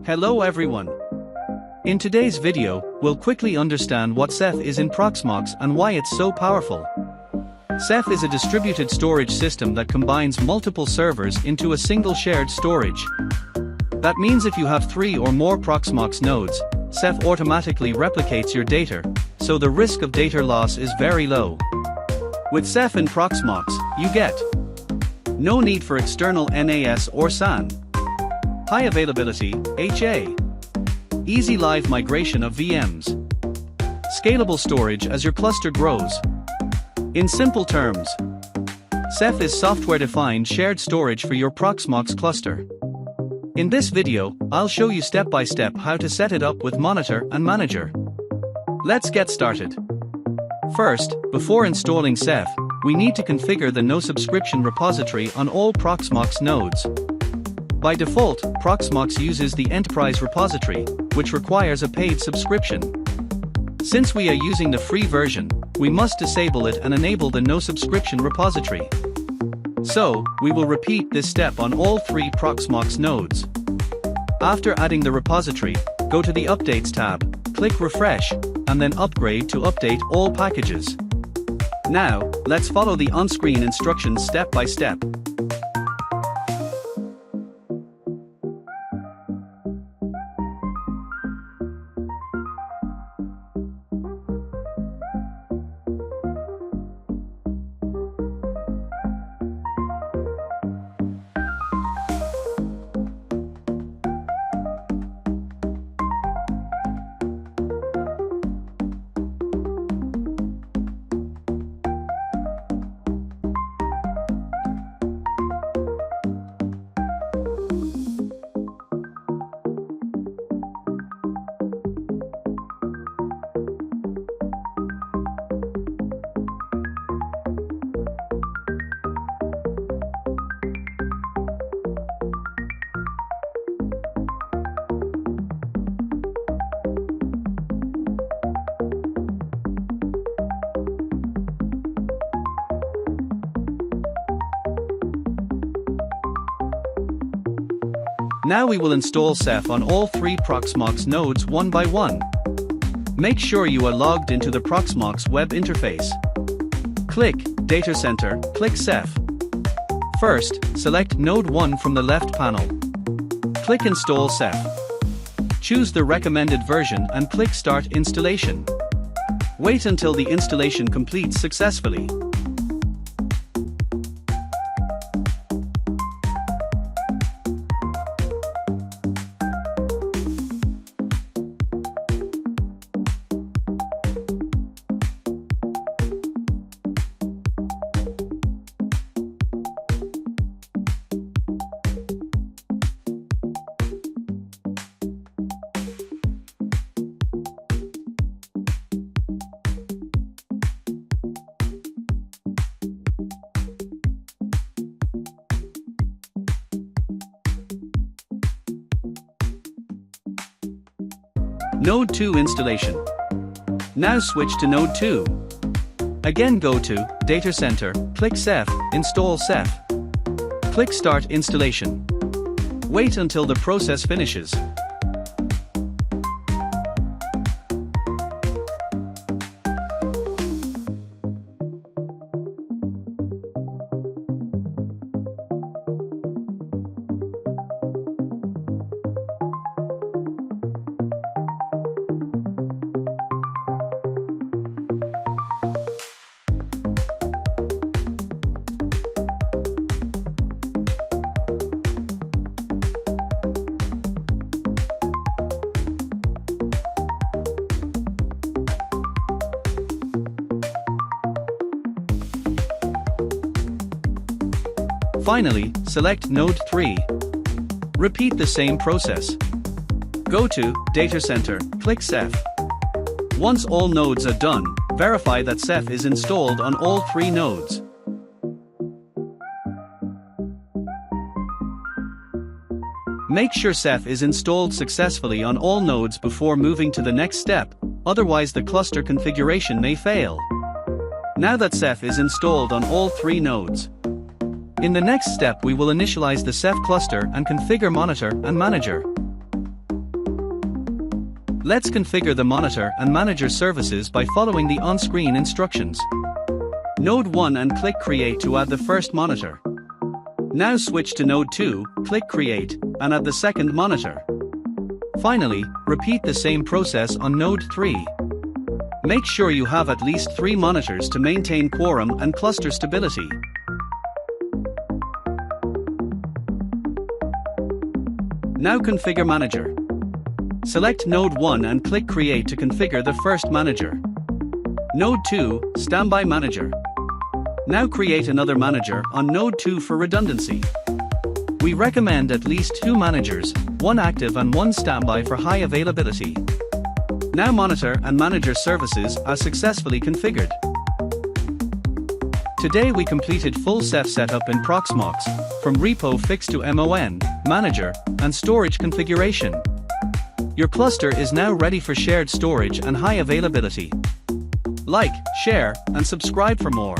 Hello everyone. In today's video, we'll quickly understand what Ceph is in Proxmox and why it's so powerful. Ceph is a distributed storage system that combines multiple servers into a single shared storage. That means if you have 3 or more Proxmox nodes, Ceph automatically replicates your data, so the risk of data loss is very low. With Ceph in Proxmox, you get no need for external NAS or SAN, high availability, HA, easy live migration of VMs, scalable storage as your cluster grows. In simple terms, Ceph is software-defined shared storage for your Proxmox cluster. In this video, I'll show you step-by-step how to set it up with Monitor and Manager. Let's get started. First, before installing Ceph, we need to configure the no subscription repository on all Proxmox nodes. By default, Proxmox uses the Enterprise repository, which requires a paid subscription. Since we are using the free version, we must disable it and enable the no subscription repository. So, we will repeat this step on all 3 Proxmox nodes. After adding the repository, go to the Updates tab, click Refresh, and then Upgrade to update all packages. Now, let's follow the on-screen instructions step by step. Now we will install Ceph on all 3 Proxmox nodes one by one. Make sure you are logged into the Proxmox web interface. Click Data Center, click Ceph. First, select Node 1 from the left panel. Click Install Ceph. Choose the recommended version and click Start Installation. Wait until the installation completes successfully. Node 2 installation. Now switch to Node 2. Again go to Data Center, click Ceph, install Ceph. Click Start Installation. Wait until the process finishes. Finally, select Node 3. Repeat the same process. Go to Data Center, click Ceph. Once all nodes are done, verify that Ceph is installed on all 3 nodes. Make sure Ceph is installed successfully on all nodes before moving to the next step, otherwise the cluster configuration may fail. Now that Ceph is installed on all 3 nodes, in the next step we will initialize the Ceph cluster and configure Monitor and Manager. Let's configure the Monitor and Manager services by following the on-screen instructions. Node 1 and click Create to add the first monitor. Now switch to Node 2, click Create, and add the second monitor. Finally, repeat the same process on Node 3. Make sure you have at least 3 monitors to maintain quorum and cluster stability. Now configure Manager. Select Node 1 and click Create to configure the first manager. Node 2, Standby Manager. Now create another manager on Node 2 for redundancy. We recommend at least 2 managers, one active and one standby for high availability. Now Monitor and Manager services are successfully configured. Today we completed full Ceph setup in Proxmox, from repo fix to MON, Manager, and storage configuration. Your cluster is now ready for shared storage and high availability. Like, share, and subscribe for more.